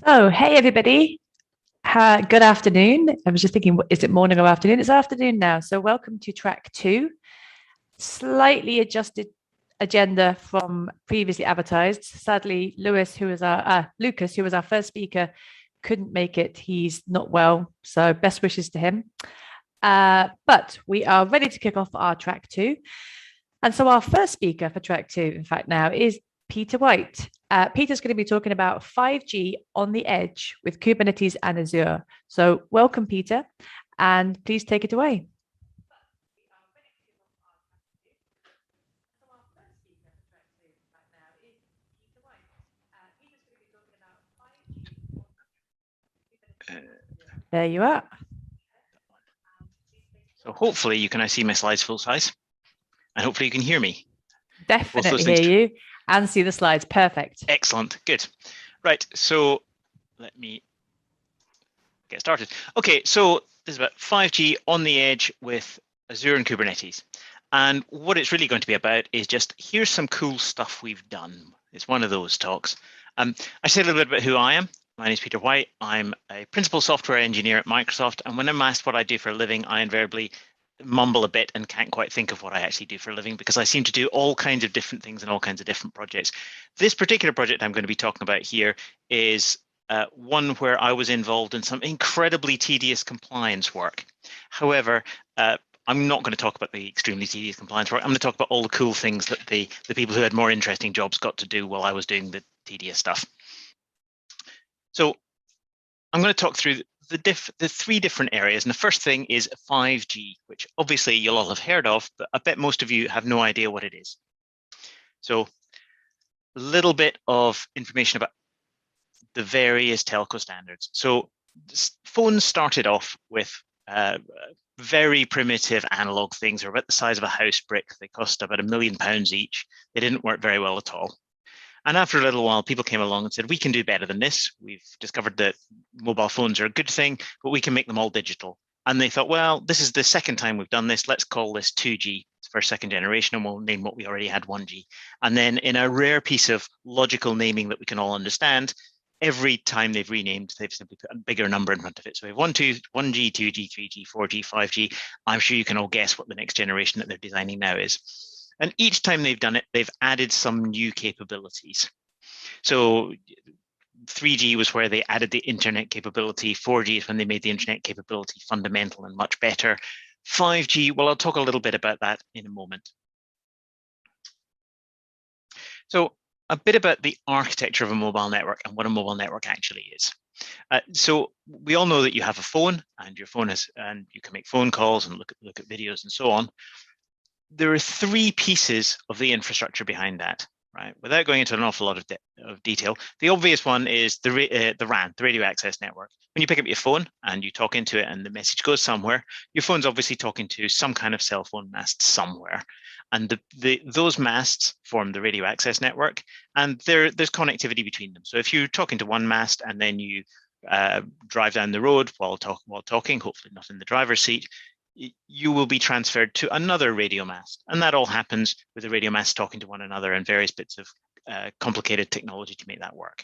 So, hey everybody. Good afternoon. I was just thinking, is it morning or afternoon? It's afternoon now. So, welcome to track two. Slightly adjusted agenda from previously advertised. Sadly, Lucas, who was our first speaker, couldn't make it. He's not well, so best wishes to him. But we are ready to kick off our track two. And so, our first speaker for track two, in fact, now is Peter White. Peter's going to be talking about 5G on the edge with Kubernetes and Azure. So welcome, Peter, and please take it away. There you are. So hopefully you can now see my slides full size, and hopefully you can hear me. Definitely hear you and see the slides. Perfect. Excellent. Good. Right. So let me get started. Okay. So this is about 5G on the edge with Azure and Kubernetes. And what it's really going to be about is just here's some cool stuff we've done. It's one of those talks. I say a little bit about who I am. My name is Peter White. I'm a principal software engineer at Microsoft. And when I'm asked what I do for a living, I invariably mumble a bit and can't quite think of what I actually do for a living because I seem to do all kinds of different things and all kinds of different projects. This particular project I'm going to be talking about here is one where I was involved in some incredibly tedious compliance work. However, I'm not going to talk about the extremely tedious compliance work. I'm going to talk about all the cool things that the people who had more interesting jobs got to do while I was doing the tedious stuff. So I'm going to talk through the three different areas. And the first thing is 5G, which obviously you'll all have heard of, but I bet most of you have no idea what it is. So a little bit of information about the various telco standards. So phones started off with very primitive analog things. They're about the size of a house brick. They cost about £1 million each. They didn't work very well at all. And after a little while, people came along and said, we can do better than this. We've discovered that mobile phones are a good thing, but we can make them all digital. And they thought, well, this is the second time we've done this. Let's call this 2G for second generation, and we'll name what we already had 1G. And then in a rare piece of logical naming that we can all understand, every time they've renamed, they've simply put a bigger number in front of it. So we have 1G, 2G, 3G, 4G, 5G. I'm sure you can all guess what the next generation that they're designing now is. And each time they've done it, they've added some new capabilities. So 3G was where they added the internet capability. 4G is when they made the internet capability fundamental and much better. 5G, well, I'll talk a little bit about that in a moment. So a bit about the architecture of a mobile network and what a mobile network actually is. So we all know that you have a phone, and your phone has, and you can make phone calls and look at videos and so on. There are three pieces of the infrastructure behind that, right? Without going into an awful lot of detail, the obvious one is the RAN, the radio access network. When you pick up your phone and you talk into it and the message goes somewhere, your phone's obviously talking to some kind of cell phone mast somewhere. And those masts form the radio access network, and there's connectivity between them. So if you're talking to one mast and then you drive down the road while talking, hopefully not in the driver's seat, you will be transferred to another radio mast. And that all happens with the radio masts talking to one another and various bits of complicated technology to make that work.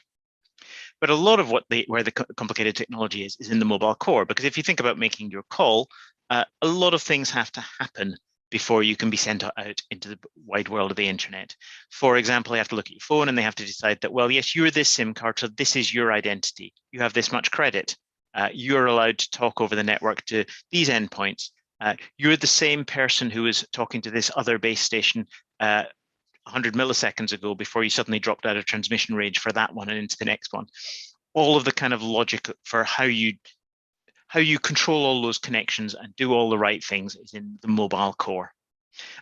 But a lot of where the complicated technology is in the mobile core, because if you think about making your call, a lot of things have to happen before you can be sent out into the wide world of the internet. For example, they have to look at your phone and they have to decide that, well, yes, you're this SIM card, so this is your identity. You have this much credit. You're allowed to talk over the network to these endpoints. You're the same person who was talking to this other base station 100 milliseconds ago before you suddenly dropped out of transmission range for that one and into the next one. All of the kind of logic for how you control all those connections and do all the right things is in the mobile core.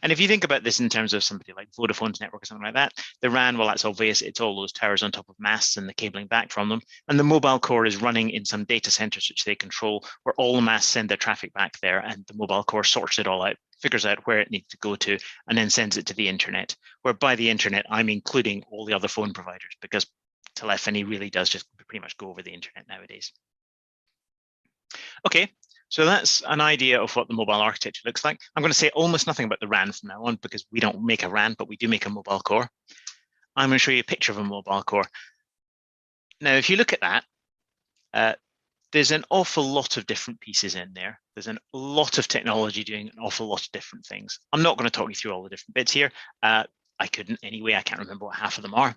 And if you think about this in terms of somebody like Vodafone's network or something like that, the RAN, well, that's obvious. It's all those towers on top of masts and the cabling back from them. And the mobile core is running in some data centers which they control, where all the masts send their traffic back there, and the mobile core sorts it all out, figures out where it needs to go to, and then sends it to the internet. Where by the internet, I'm including all the other phone providers, because telephony really does just pretty much go over the internet nowadays. Okay. So that's an idea of what the mobile architecture looks like. I'm going to say almost nothing about the RAN from now on, because we don't make a RAN, but we do make a mobile core. I'm going to show you a picture of a mobile core. Now, if you look at that, there's an awful lot of different pieces in there. There's a lot of technology doing an awful lot of different things. I'm not going to talk you through all the different bits here. I couldn't anyway. I can't remember what half of them are.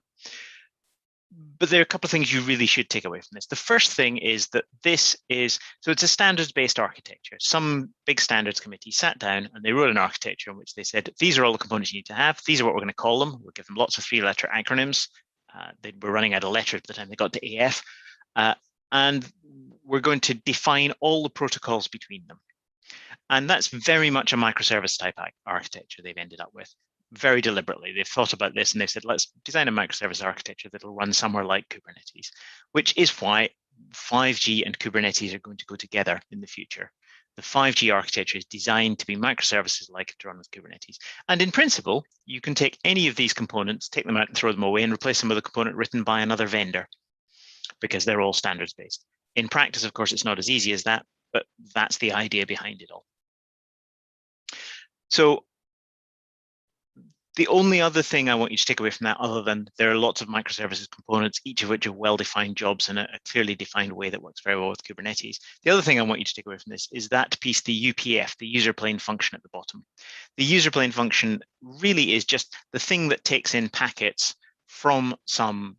But there are a couple of things you really should take away from this. The first thing is that it's a standards-based architecture. Some big standards committee sat down and they wrote an architecture in which they said, these are all the components you need to have. These are what we're going to call them. We'll give them lots of 3-letter acronyms. They were running out of letters by the time they got to AF. And we're going to define all the protocols between them. And that's very much a microservice type architecture they've ended up with. Very deliberately, they've thought about this and they've said, let's design a microservice architecture that'll run somewhere like Kubernetes, which is why 5G and Kubernetes are going to go together in the future. The 5G architecture is designed to be microservices-like to run with Kubernetes. And in principle, you can take any of these components, take them out and throw them away and replace them with a component written by another vendor because they're all standards-based. In practice, of course, it's not as easy as that, but that's the idea behind it all. So the only other thing I want you to take away from that, other than there are lots of microservices components, each of which are well-defined jobs in a clearly defined way that works very well with Kubernetes. The other thing I want you to take away from this is that piece, the UPF, the user plane function at the bottom. The user plane function really is just the thing that takes in packets from some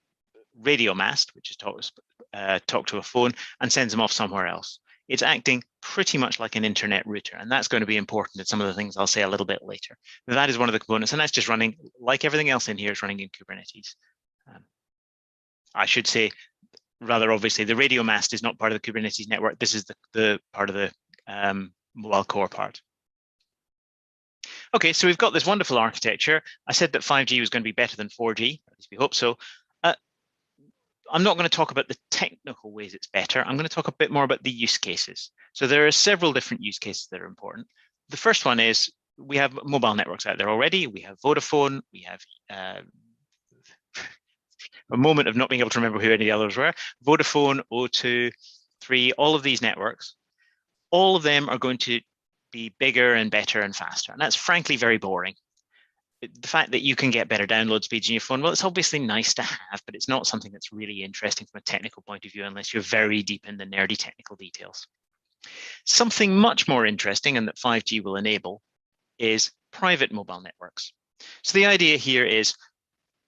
radio mast, which is talk to a phone, and sends them off somewhere else. It's acting pretty much like an internet router, and that's going to be important in some of the things I'll say a little bit later. But that is one of the components, and that's just running, like everything else in here, it's running in Kubernetes. I should say, rather obviously, the radio mast is not part of the Kubernetes network. This is the part of the mobile core part. Okay, so we've got this wonderful architecture. I said that 5G was going to be better than 4G, at least we hope so. I'm not going to talk about the technical ways it's better. I'm going to talk a bit more about the use cases. So there are several different use cases that are important. The first one is we have mobile networks out there already. We have Vodafone. We have a moment of not being able to remember who any of the others were. Vodafone, O2, 3, all of these networks. All of them are going to be bigger and better and faster. And that's frankly very boring. The fact that you can get better download speeds in your phone, well, it's obviously nice to have, but it's not something that's really interesting from a technical point of view unless you're very deep in the nerdy technical details. Something much more interesting and that 5G will enable is private mobile networks. So the idea here is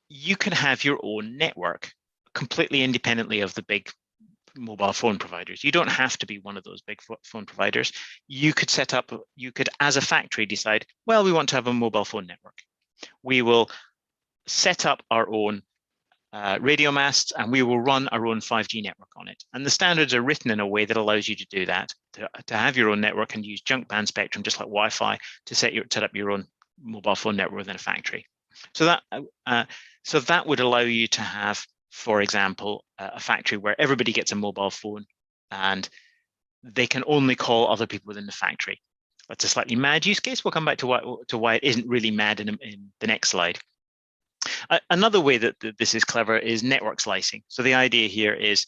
you can have your own network completely independently of the big mobile phone providers. You don't have to be one of those big phone providers. You could set up, you could, as a factory, decide, well, we want to have a mobile phone network. We will set up our own radio masts and we will run our own 5G network on it. And the standards are written in a way that allows you to do that, to have your own network and use junk band spectrum, just like Wi-Fi, to set up your own mobile phone network within a factory. So that would allow you to have, for example, a factory where everybody gets a mobile phone and they can only call other people within the factory. That's a slightly mad use case. We'll come back to why it isn't really mad in the next slide. Another way that this is clever is network slicing. So the idea here is,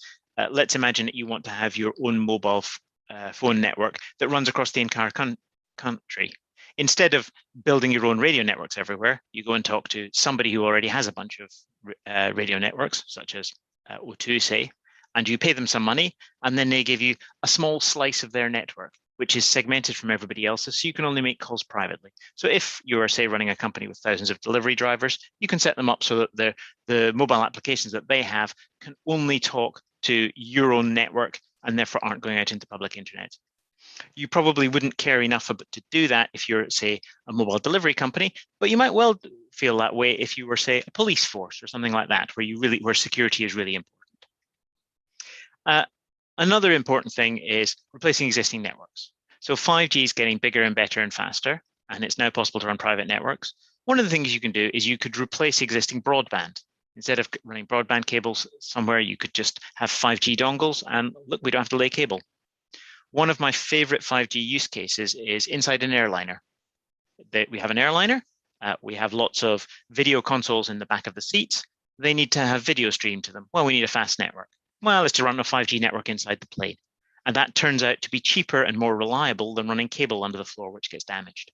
let's imagine that you want to have your own mobile phone network that runs across the entire country. Instead of building your own radio networks everywhere, you go and talk to somebody who already has a bunch of radio networks, such as O2, say, and you pay them some money, and then they give you a small slice of their network, which is segmented from everybody else's, so you can only make calls privately. So if you are, say, running a company with thousands of delivery drivers, you can set them up so that the mobile applications that they have can only talk to your own network and therefore aren't going out into public internet. You probably wouldn't care enough to do that if you're, say, a mobile delivery company, but you might well feel that way if you were, say, a police force or something like that, where security is really important. Another important thing is replacing existing networks. So 5G is getting bigger and better and faster, and it's now possible to run private networks. One of the things you can do is you could replace existing broadband. Instead of running broadband cables somewhere, you could just have 5G dongles, and look, we don't have to lay cable. One of my favorite 5G use cases is inside an airliner. We have an airliner. We have lots of video consoles in the back of the seats. They need to have video streamed to them. Well, we need a fast network. Well, it's to run a 5G network inside the plane. And that turns out to be cheaper and more reliable than running cable under the floor, which gets damaged.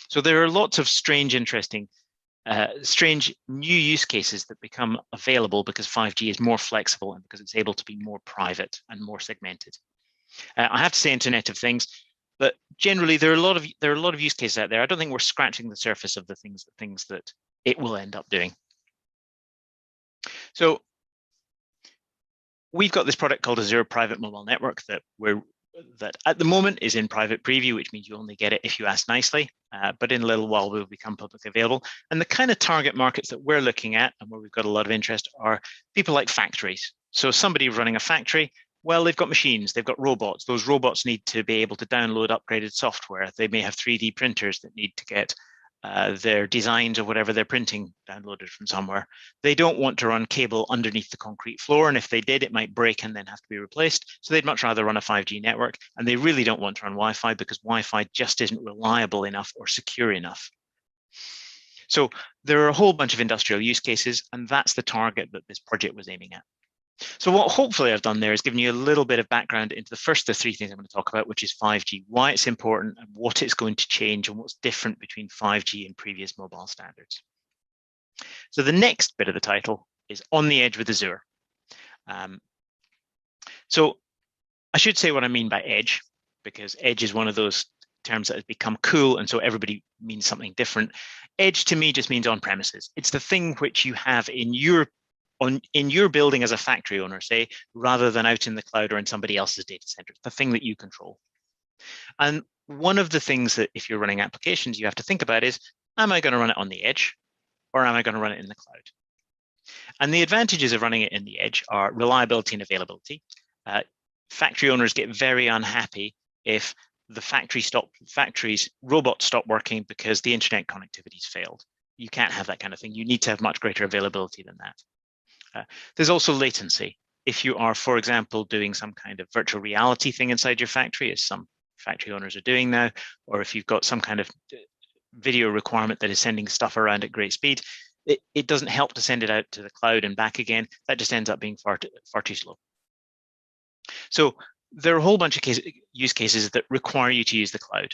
So there are lots of strange, interesting strange new use cases that become available because 5G is more flexible and because it's able to be more private and more segmented. I have to say Internet of Things, but generally there are a lot of use cases out there. I don't think we're scratching the surface of the things that it will end up doing. So we've got this product called Azure Private Mobile Network that at the moment is in private preview, which means you only get it if you ask nicely, but in a little while will become publicly available. And the kind of target markets that we're looking at and where we've got a lot of interest are people like factories. So somebody running a factory, well, they've got machines, they've got robots. Those robots need to be able to download upgraded software. They may have 3D printers that need to get their designs or whatever they're printing downloaded from somewhere. They don't want to run cable underneath the concrete floor, and if they did, it might break and then have to be replaced. So they'd much rather run a 5G network, and they really don't want to run Wi-Fi because Wi-Fi just isn't reliable enough or secure enough. So there are a whole bunch of industrial use cases, and that's the target that this project was aiming at. So what hopefully I've done there is given you a little bit of background into the first of the three things I'm going to talk about, which is 5G, why it's important and what it's going to change and what's different between 5G and previous mobile standards. So the next bit of the title is On the Edge with Azure. So I should say what I mean by edge, because edge is one of those terms that has become cool, and so everybody means something different. Edge to me just means on premises. It's the thing which you have in your building as a factory owner, say, rather than out in the cloud or in somebody else's data center. It's the thing that you control. And one of the things that if you're running applications, you have to think about is, am I going to run it on the edge or am I going to run it in the cloud? And the advantages of running it in the edge are reliability and availability. Factory owners get very unhappy if the factory's robots stop working because the internet connectivity's failed. You can't have that kind of thing. You need to have much greater availability than that. There's also latency. If you are, for example, doing some kind of virtual reality thing inside your factory, as some factory owners are doing now, or if you've got some kind of video requirement that is sending stuff around at great speed, it doesn't help to send it out to the cloud and back again. That just ends up being far too slow. So there are a whole bunch of use cases that require you to use the cloud.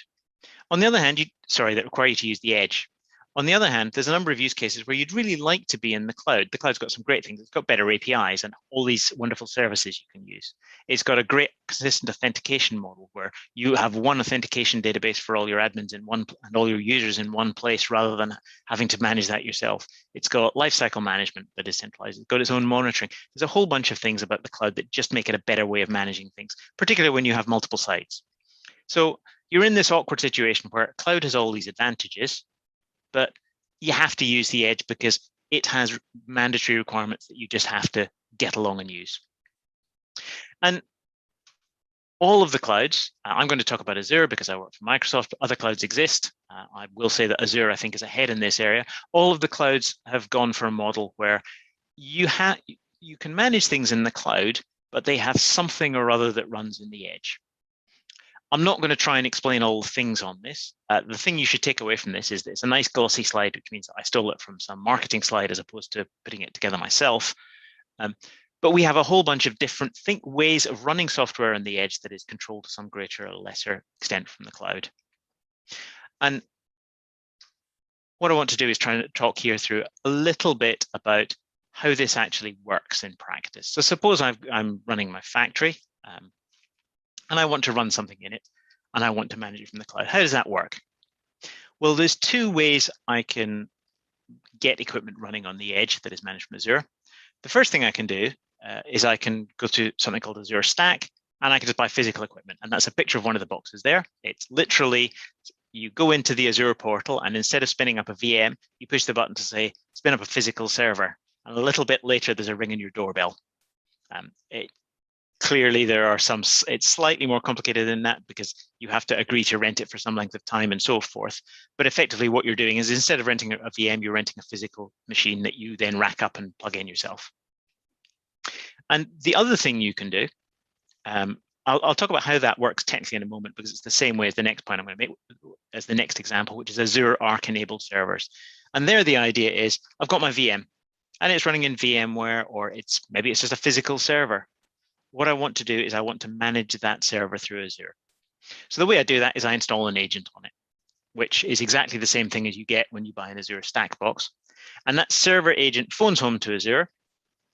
On the other hand, that require you to use the edge. On the other hand, there's a number of use cases where you'd really like to be in the cloud. The cloud's got some great things. It's got better APIs and all these wonderful services you can use. It's got a great consistent authentication model where you have one authentication database for all your admins in one and all your users in one place rather than having to manage that yourself. It's got lifecycle management that is centralized. It's got its own monitoring. There's a whole bunch of things about the cloud that just make it a better way of managing things, particularly when you have multiple sites. So you're in this awkward situation where cloud has all these advantages, but you have to use the edge because it has mandatory requirements that you just have to get along and use. And all of the clouds, I'm going to talk about Azure because I work for Microsoft, but other clouds exist. I will say that Azure, I think, is ahead in this area. All of the clouds have gone for a model where you can manage things in the cloud, but they have something or other that runs in the edge. I'm not going to try and explain all the things on this. The thing you should take away from this is that it's a nice glossy slide, which means that I stole it from some marketing slide as opposed to putting it together myself. But we have a whole bunch of different ways of running software on the edge that is controlled to some greater or lesser extent from the cloud. And what I want to do is try and talk here through a little bit about how this actually works in practice. So suppose I'm running my factory, and I want to run something in it, and I want to manage it from the cloud. How does that work? Well, there's two ways I can get equipment running on the edge that is managed from Azure. The first thing I can do is I can go to something called Azure Stack, and I can just buy physical equipment. And that's a picture of one of the boxes there. It's literally, you go into the Azure portal, and instead of spinning up a VM, you push the button to say, spin up a physical server. And a little bit later, there's a ring in your doorbell. Clearly, there are it's slightly more complicated than that because you have to agree to rent it for some length of time and so forth. But effectively, what you're doing is instead of renting a VM, you're renting a physical machine that you then rack up and plug in yourself. And the other thing you can do, I'll talk about how that works technically in a moment because it's the same way as the next point I'm going to make as the next example, which is Azure Arc enabled servers. And there, the idea is I've got my VM and it's running in VMware, or maybe it's just a physical server. What I want to do is I want to manage that server through Azure. So the way I do that is I install an agent on it. which is exactly the same thing as you get when you buy an Azure Stack box. And that server agent phones home to Azure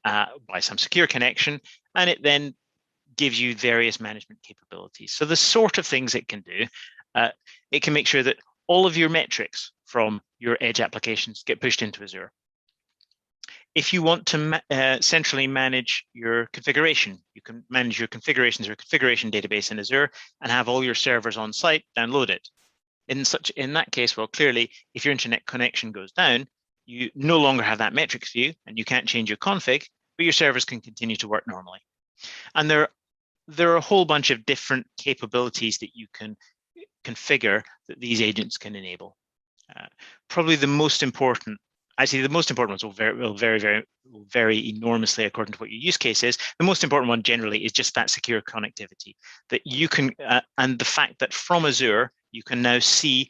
by some secure connection, and it then gives you various management capabilities. So the sort of things it can do, it can make sure that all of your metrics from your Edge applications get pushed into Azure. If you want to centrally manage your configuration, you can manage your configurations or configuration database in Azure and have all your servers on site, download it. In that case, well, clearly, if your internet connection goes down, you no longer have that metrics view and you can't change your config, but your servers can continue to work normally. And there are a whole bunch of different capabilities that you can configure that these agents can enable. Probably the most important, actually the most important ones will vary enormously according to what your use case is. The most important one generally is just that secure connectivity that you can, and the fact that from Azure, you can now see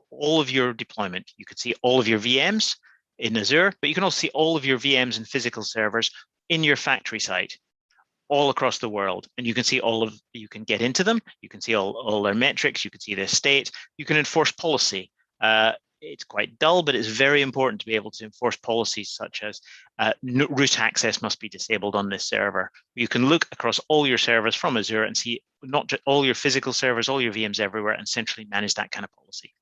all of your deployment. You can see all of your VMs in Azure, but you can also see all of your VMs and physical servers in your factory site all across the world. And you can see you can get into them. You can see all their metrics. You can see their state. You can enforce policy. It's quite dull, but it's very important to be able to enforce policies such as root access must be disabled on this server. You can look across all your servers from Azure and see not just all your physical servers, all your VMs everywhere, and centrally manage that kind of policy.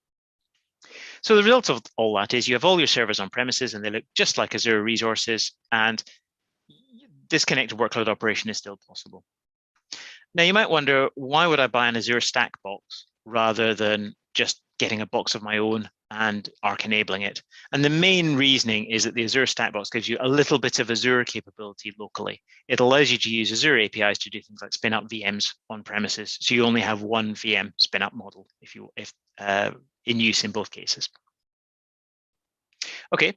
So the result of all that is you have all your servers on premises and they look just like Azure resources, and disconnected workload operation is still possible. Now you might wonder, why would I buy an Azure Stack box rather than just getting a box of my own and Arc enabling it? And the main reasoning is that the Azure Stack box gives you a little bit of Azure capability locally. It allows you to use Azure APIs to do things like spin up VMs on premises. So you only have one VM spin up model if in use in both cases. Okay,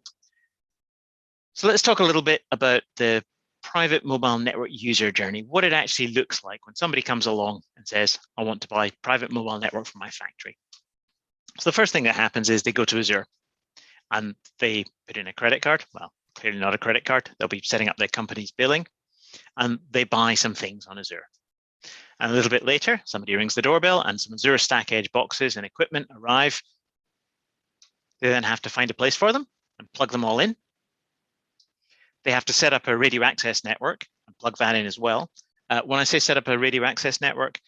so let's talk a little bit about the private mobile network user journey, what it actually looks like when somebody comes along and says, I want to buy private mobile network for my factory. So the first thing that happens is they go to Azure and they put in a credit card. Well, clearly not a credit card. They'll be setting up their company's billing and they buy some things on Azure. And a little bit later, somebody rings the doorbell and some Azure Stack Edge boxes and equipment arrive. They then have to find a place for them and plug them all in. They have to set up a radio access network and plug that in as well. When I say set up a radio access network,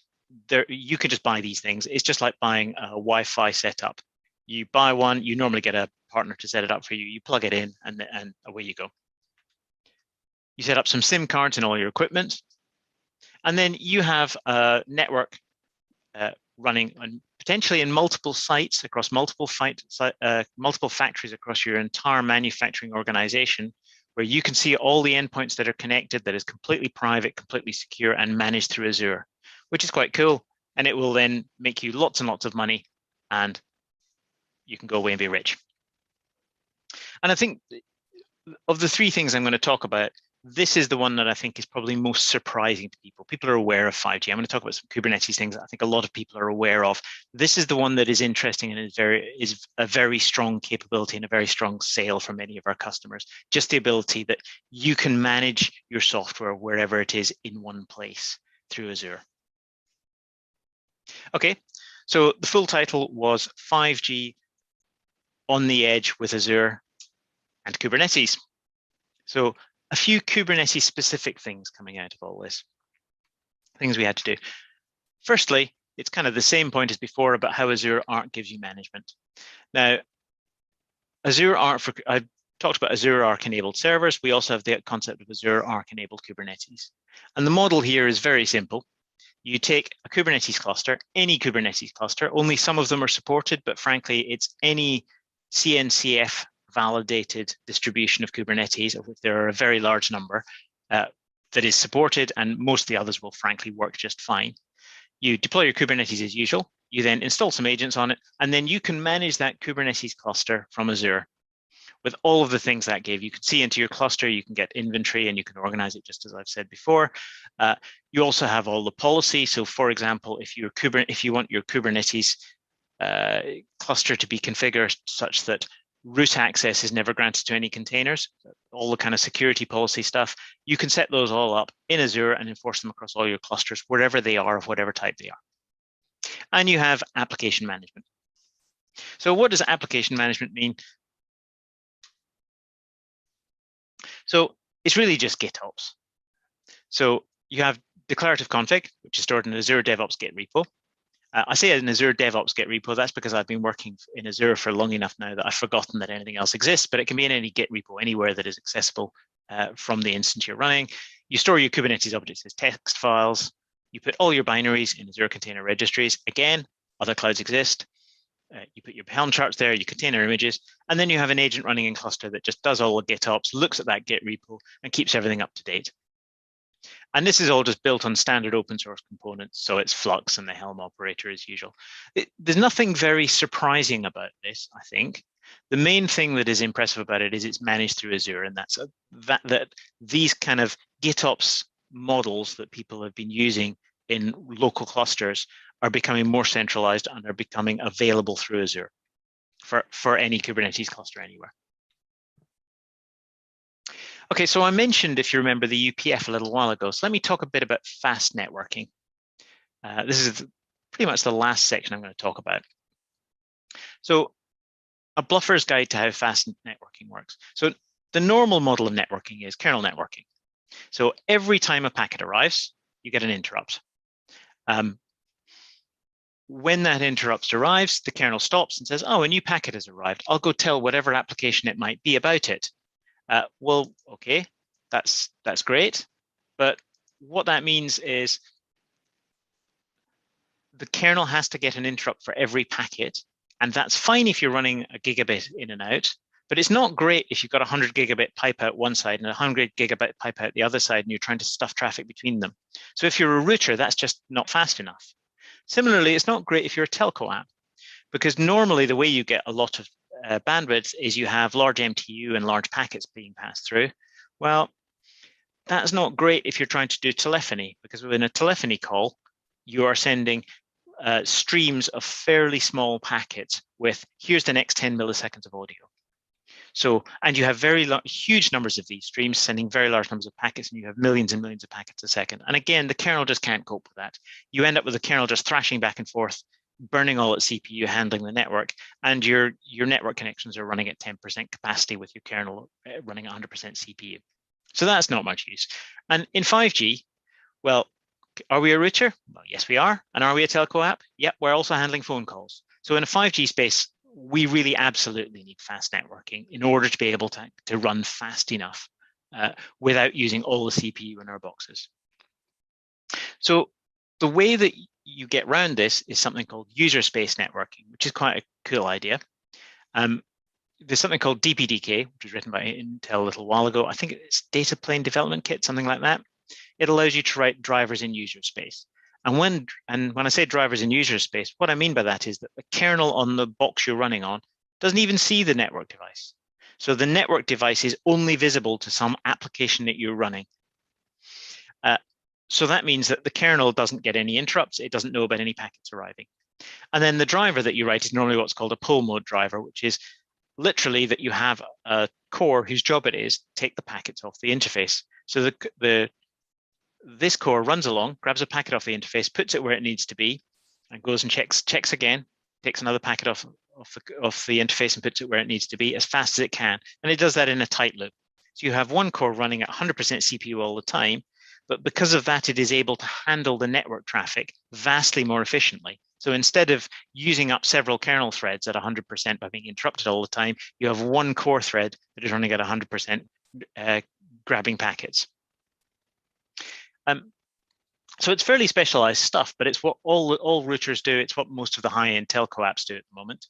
you could just buy these things. It's just like buying a Wi-Fi setup. You buy one, you normally get a partner to set it up for you. You plug it in and away you go. You set up some SIM cards in all your equipment. And then you have a network running on potentially in multiple sites across multiple factories across your entire manufacturing organization, where you can see all the endpoints that are connected, that is completely private, completely secure, and managed through Azure, which is quite cool. And it will then make you lots and lots of money, and you can go away and be rich. And I think of the three things I'm going to talk about, this is the one that I think is probably most surprising to people. People are aware of 5G. I'm going to talk about some Kubernetes things that I think a lot of people are aware of. This is the one that is interesting and is a very strong capability and a very strong sale for many of our customers. Just the ability that you can manage your software wherever it is in one place through Azure. Okay, so the full title was 5G on the Edge with Azure and Kubernetes. So a few Kubernetes specific things coming out of all this, things we had to do. Firstly, it's kind of the same point as before about how Azure Arc gives you management. Now, Azure Arc, I talked about Azure Arc enabled servers. We also have the concept of Azure Arc enabled Kubernetes. And the model here is very simple. You take a Kubernetes cluster, any Kubernetes cluster, only some of them are supported, but frankly, it's any CNCF validated distribution of Kubernetes, of which there are a very large number, that is supported, and most of the others will frankly work just fine. You deploy your Kubernetes as usual, you then install some agents on it, and then you can manage that Kubernetes cluster from Azure with all of the things that gave. You can see into your cluster, you can get inventory, and you can organize it just as I've said before. You also have all the policy. So for example, if you want your Kubernetes cluster to be configured such that root access is never granted to any containers, all the kind of security policy stuff, you can set those all up in Azure and enforce them across all your clusters, wherever they are, of whatever type they are. And you have application management. So what does application management mean? So it's really just GitOps. So you have declarative config, which is stored in Azure DevOps Git repo. I say an Azure DevOps Git repo, that's because I've been working in Azure for long enough now that I've forgotten that anything else exists, but it can be in any Git repo anywhere that is accessible from the instance you're running. You store your Kubernetes objects as text files. You put all your binaries in Azure Container Registries. Again, other clouds exist. You put your Helm charts there, your container images, and then you have an agent running in cluster that just does all the GitOps, looks at that Git repo, and keeps everything up to date. And this is all just built on standard open source components. So it's Flux and the Helm operator as usual. There's nothing very surprising about this, I think. The main thing that is impressive about it is it's managed through Azure, and that's that these kind of GitOps models that people have been using in local clusters are becoming more centralized and are becoming available through Azure for any Kubernetes cluster anywhere. Okay, so I mentioned, if you remember, the UPF a little while ago. So let me talk a bit about fast networking. This is pretty much the last section I'm going to talk about. So a bluffer's guide to how fast networking works. So the normal model of networking is kernel networking. So every time a packet arrives, you get an interrupt. When that interrupt arrives, the kernel stops and says, oh, a new packet has arrived. I'll go tell whatever application it might be about it. Well, okay, that's great. But what that means is the kernel has to get an interrupt for every packet. And that's fine if you're running a gigabit in and out. But it's not great if you've got a 100 gigabit pipe out one side and a 100 gigabit pipe out the other side, and you're trying to stuff traffic between them. So if you're a router, that's just not fast enough. Similarly, it's not great if you're a telco app, because normally the way you get a lot of bandwidth is you have large MTU and large packets being passed through. Well, that's not great if you're trying to do telephony, because within a telephony call, you are sending streams of fairly small packets with, here's the next 10 milliseconds of audio. So, and you have huge numbers of these streams sending very large numbers of packets, and you have millions and millions of packets a second. And again, the kernel just can't cope with that. You end up with the kernel just thrashing back and forth, burning all its CPU, handling the network, and your network connections are running at 10% capacity with your kernel running 100% CPU. So that's not much use. And in 5G, well, are we a router? Well, yes, we are. And are we a telco app? Yep, we're also handling phone calls. So in a 5G space, we really absolutely need fast networking in order to be able to run fast enough without using all the CPU in our boxes. So the way that you get around this is something called user space networking, which is quite a cool idea. There's something called DPDK, which was written by Intel a little while ago. I think it's Data Plane Development Kit, something like that. It allows you to write drivers in user space. And when I say drivers in user space, what I mean by that is that the kernel on the box you're running on doesn't even see the network device. So the network device is only visible to some application that you're running. So that means that the kernel doesn't get any interrupts. It doesn't know about any packets arriving. And then the driver that you write is normally what's called a pull mode driver, which is literally that you have a core whose job it is to take the packets off the interface. So this core runs along, grabs a packet off the interface, puts it where it needs to be, and goes and checks again, takes another packet off the interface and puts it where it needs to be as fast as it can. And it does that in a tight loop. So you have one core running at 100% CPU all the time, but because of that, it is able to handle the network traffic vastly more efficiently. So instead of using up several kernel threads at 100% by being interrupted all the time, you have one core thread that is running at 100% grabbing packets. So it's fairly specialized stuff, but it's what all routers do. It's what most of the high-end telco apps do at the moment.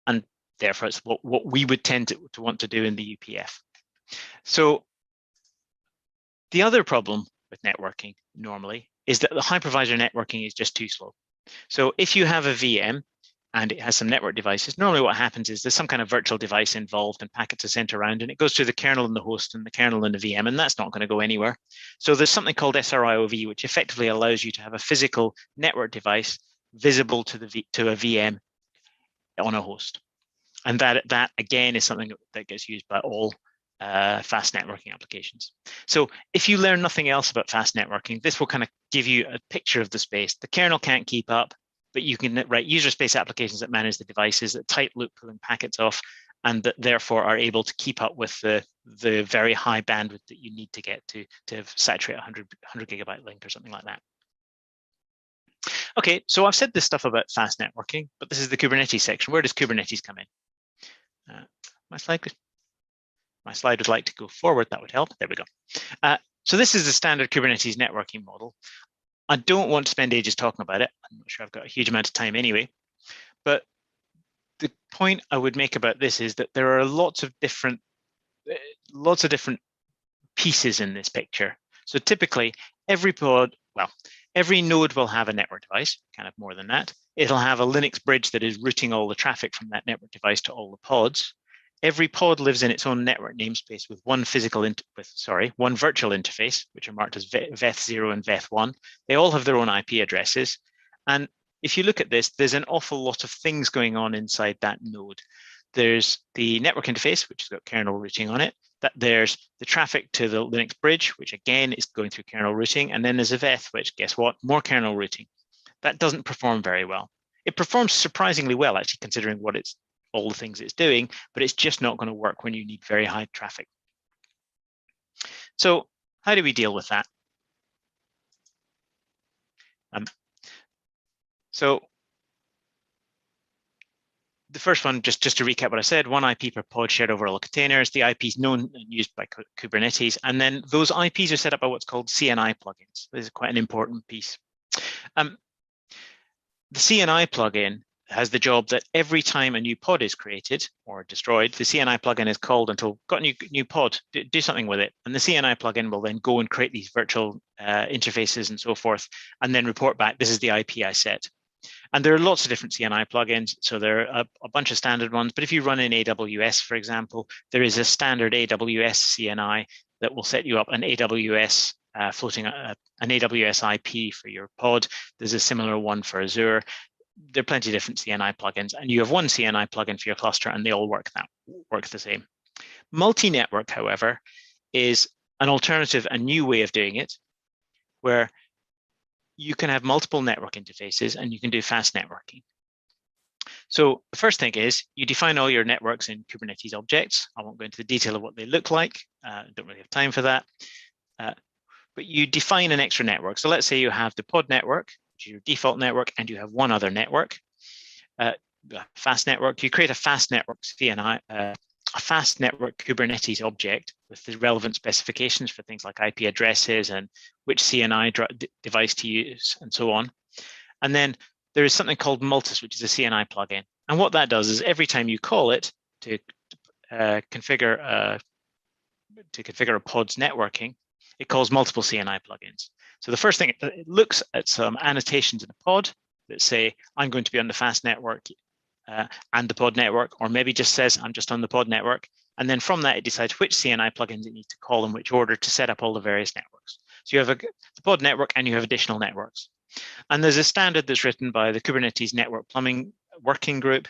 And therefore, it's what we would tend to want to do in the UPF. So the other problem with networking normally is that the hypervisor networking is just too slow. So if you have a VM and it has some network devices, normally what happens is there's some kind of virtual device involved and packets are sent around, and it goes to the kernel and the host and the kernel and the VM, and that's not going to go anywhere. So there's something called SRIOV, which effectively allows you to have a physical network device visible to a VM on a host. And that again is something that gets used by all fast networking applications. So if you learn nothing else about fast networking, this will kind of give you a picture of the space. The kernel can't keep up. but you can write user space applications that manage the devices, that tight loop pulling packets off, and that therefore are able to keep up with the very high bandwidth that you need to get to saturate 100 gigabyte link or something like that. Okay, so I've said this stuff about fast networking, but this is the Kubernetes section. Where does Kubernetes come in? My slide would like to go forward. That would help. There we go. So this is the standard Kubernetes networking model. I don't want to spend ages talking about it. I'm not sure I've got a huge amount of time anyway, but the point I would make about this is that there are lots of different pieces in this picture. So typically every node will have a network device, kind of more than that. It'll have a Linux bridge that is routing all the traffic from that network device to all the pods. Every pod lives in its own network namespace with one virtual interface, which are marked as VETH0 and VETH1. They all have their own IP addresses. And if you look at this, there's an awful lot of things going on inside that node. There's the network interface, which has got kernel routing on it. There's the traffic to the Linux bridge, which again is going through kernel routing. And then there's a VETH, which, guess what? More kernel routing. That doesn't perform very well. It performs surprisingly well, actually, considering all the things it's doing, but it's just not going to work when you need very high traffic. So how do we deal with that? So the first one, just to recap what I said, one IP per pod shared over all containers. The IP is known and used by Kubernetes. And then those IPs are set up by what's called CNI plugins. This is quite an important piece. The CNI plugin has the job that every time a new pod is created or destroyed, the CNI plugin is called until got a new pod, do something with it. And the CNI plugin will then go and create these virtual interfaces and so forth, and then report back, this is the IP I set. And there are lots of different CNI plugins. So there are a bunch of standard ones. But if you run in AWS, for example, there is a standard AWS CNI that will set you up an AWS an AWS IP for your pod. There's a similar one for Azure. There are plenty of different CNI plugins, and you have one CNI plugin for your cluster, and they all work the same. Multi-network, however, is an alternative, a new way of doing it, where you can have multiple network interfaces and you can do fast networking. So the first thing is you define all your networks in Kubernetes objects. I won't go into the detail of what they look like. Don't really have time for that. But you define an extra network. So let's say you have the pod network, which is your default network, and you have one other network, fast network. You create a fast network CNI, a fast network Kubernetes object with the relevant specifications for things like IP addresses and which CNI device to use and so on. And then there is something called Multis, which is a CNI plugin. And what that does is every time you call it to configure a pod's networking, it calls multiple CNI plugins. So the first thing, it looks at some annotations in a pod that say, I'm going to be on the fast network and the pod network, or maybe just says, I'm just on the pod network. And then from that, it decides which CNI plugins it needs to call in which order to set up all the various networks. So you have the pod network and you have additional networks. And there's a standard that's written by the Kubernetes Network Plumbing Working Group,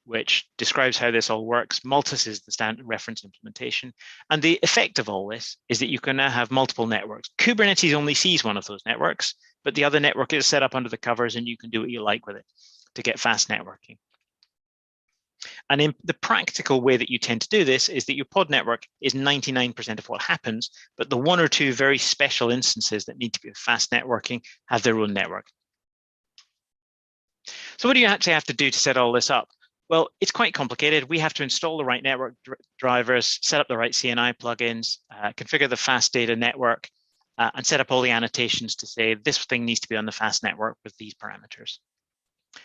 which describes how this all works. Multis is the standard reference implementation. And the effect of all this is that you can now have multiple networks. Kubernetes only sees one of those networks, but the other network is set up under the covers and you can do what you like with it to get fast networking. And in the practical way that you tend to do this is that your pod network is 99% of what happens, but the one or two very special instances that need to be fast networking have their own network. So what do you actually have to do to set all this up? Well, it's quite complicated. We have to install the right network drivers, set up the right CNI plugins, configure the fast data network, and set up all the annotations to say this thing needs to be on the fast network with these parameters.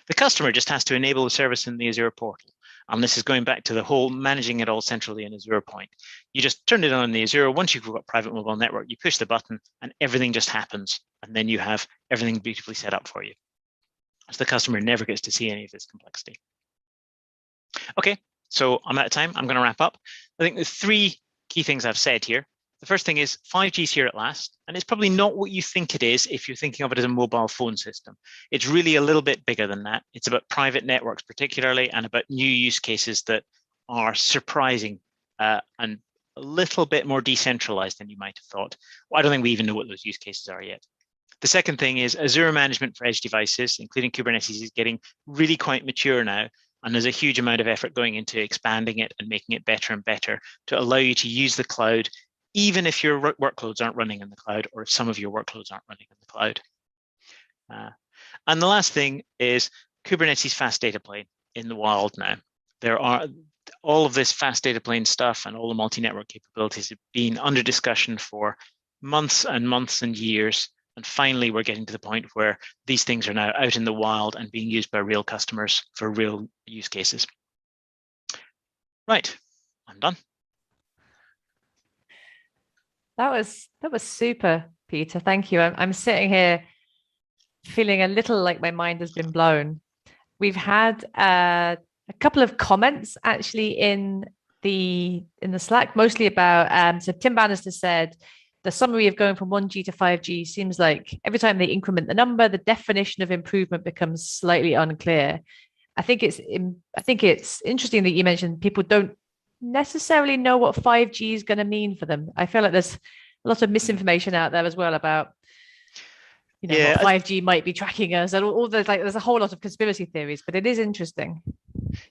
The customer just has to enable the service in the Azure portal. And this is going back to the whole managing it all centrally in Azure point. You just turn it on in the Azure. Once you've got private mobile network, you push the button and everything just happens. And then you have everything beautifully set up for you. So the customer never gets to see any of this complexity. Okay, so I'm out of time. I'm going to wrap up. I think there's three key things I've said here. The first thing is 5G is here at last, and it's probably not what you think it is if you're thinking of it as a mobile phone system. It's really a little bit bigger than that. It's about private networks particularly, and about new use cases that are surprising and a little bit more decentralized than you might have thought. Well, I don't think we even know what those use cases are yet. The second thing is Azure management for edge devices, including Kubernetes, is getting really quite mature now. And there's a huge amount of effort going into expanding it and making it better and better to allow you to use the cloud, even if your workloads aren't running in the cloud, or if some of your workloads aren't running in the cloud. And the last thing is Kubernetes fast data plane in the wild now. There are all of this fast data plane stuff and all the multi-network capabilities have been under discussion for months and months and years. And finally, we're getting to the point where these things are now out in the wild and being used by real customers for real use cases. Right, I'm done. That was super, Peter. Thank you. I'm sitting here feeling a little like my mind has been blown. We've had a couple of comments actually in the Slack, mostly about so Tim Bannister said the summary of going from 1G to 5G seems like every time they increment the number, the definition of improvement becomes slightly unclear. I think it's interesting that you mentioned people don't necessarily know what 5G is going to mean for them. I feel like there's a lot of misinformation out there as well about what 5G might be tracking us, and all those, like, there's a whole lot of conspiracy theories, but it is interesting.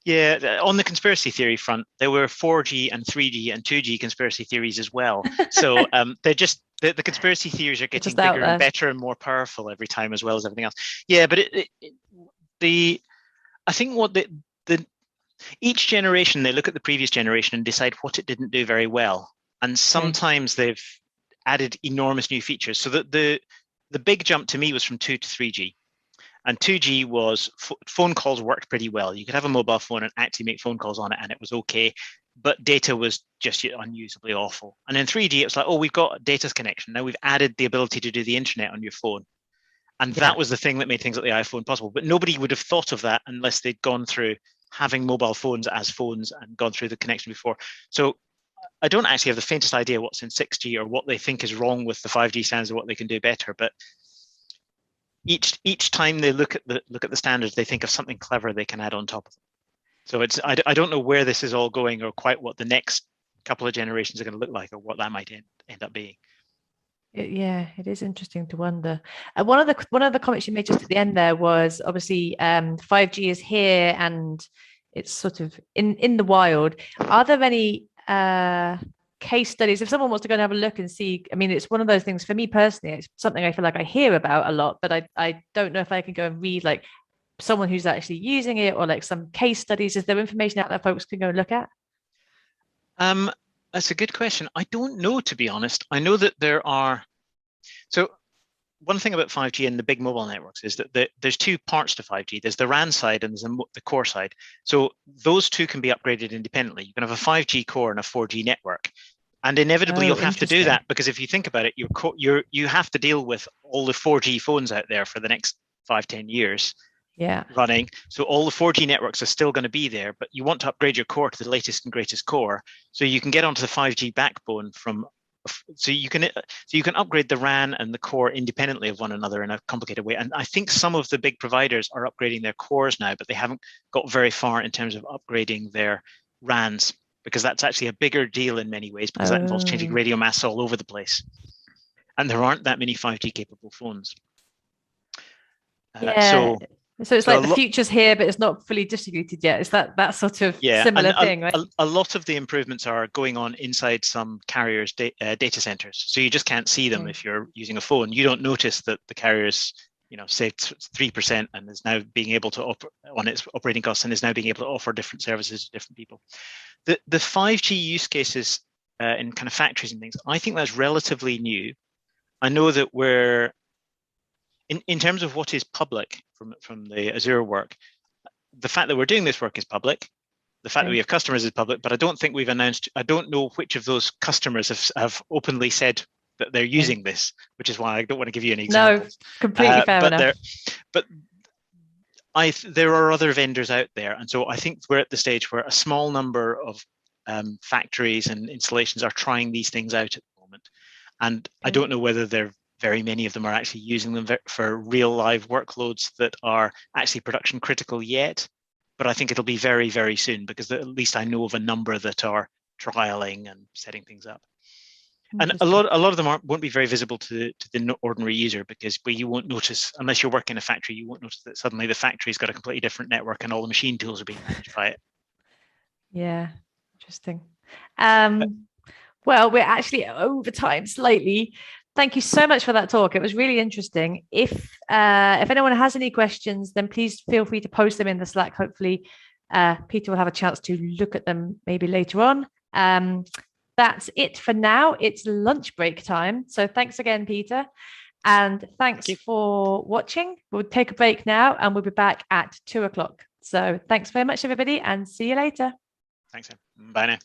Yeah, on the conspiracy theory front, there were 4G and 3G and 2G conspiracy theories as well. So they're just the conspiracy theories are getting bigger and better and more powerful every time, as well as everything else. Yeah, but I think what each generation, they look at the previous generation and decide what it didn't do very well, and sometimes they've added enormous new features. So that the big jump to me was from 2 to 3G. And 2G was phone calls worked pretty well. You could have a mobile phone and actually make phone calls on it, and it was okay, but data was just unusably awful. And in 3G, it was like, oh, we've got a data connection. Now we've added the ability to do the internet on your phone. And that was the thing that made things like the iPhone possible. But nobody would have thought of that unless they'd gone through having mobile phones as phones and gone through the connection before. So I don't actually have the faintest idea what's in 6G or what they think is wrong with the 5G standards or what they can do better. But each time they look at the standards, they think of something clever they can add on top of it. So I don't know where this is all going, or quite what the next couple of generations are going to look like, or what that might end up being. It is interesting to wonder. One of the comments you made just at the end there was obviously 5G is here and it's sort of in the wild. Are there any case studies, if someone wants to go and have a look and see? I mean, it's one of those things for me personally, it's something I feel like I hear about a lot, but I don't know if I can go and read like someone who's actually using it, or like some case studies. Is there information out there folks can go and look at? That's a good question. I don't know, to be honest. I know that there are. So one thing about 5G and the big mobile networks is that there's two parts to 5G. There's the RAN side and there's the core side. So those two can be upgraded independently. You can have a 5G core and a 4G network. And inevitably, you'll have to do that, because if you think about it, you have to deal with all the 4G phones out there for the next 5-10 years. Running. So all the 4G networks are still going to be there, but you want to upgrade your core to the latest and greatest core, so you can get onto the 5G backbone so you can upgrade the RAN and the core independently of one another in a complicated way. And I think some of the big providers are upgrading their cores now, but they haven't got very far in terms of upgrading their RANs, because that's actually a bigger deal in many ways, because that involves changing radio masts all over the place. And there aren't that many 5G capable phones. So it's like the future's here, but it's not fully distributed yet. Is that sort of similar thing, right? A lot of the improvements are going on inside some carriers' data centers. So you just can't see them if you're using a phone. You don't notice that the carrier's, saved 3% and is now being able to on its operating costs, and is now being able to offer different services to different people. The 5G use cases in kind of factories and things, I think that's relatively new. I know that we're in terms of what is public from the Azure work, the fact that we're doing this work is public. The fact that we have customers is public, but I don't think we've announced. I don't know which of those customers have openly said that they're using this, which is why I don't want to give you any examples. No, completely fair enough. But there are other vendors out there, and so I think we're at the stage where a small number of factories and installations are trying these things out at the moment, and I don't know whether very many of them are actually using them for real live workloads that are actually production critical yet. But I think it'll be very, very soon, because at least I know of a number that are trialing and setting things up. And a lot of them won't be very visible to the ordinary user, because you won't notice, unless you're working in a factory, you won't notice that suddenly the factory's got a completely different network and all the machine tools are being managed by it. Yeah, interesting. Well, we're actually over time slightly. Thank you so much for that talk. It was really interesting. If anyone has any questions, then please feel free to post them in the Slack. Hopefully, Peter will have a chance to look at them maybe later on. That's it for now. It's lunch break time. So thanks again, Peter. And thanks for watching. We'll take a break now and we'll be back at 2 o'clock. So thanks very much, everybody, and see you later. Thanks. Bye now.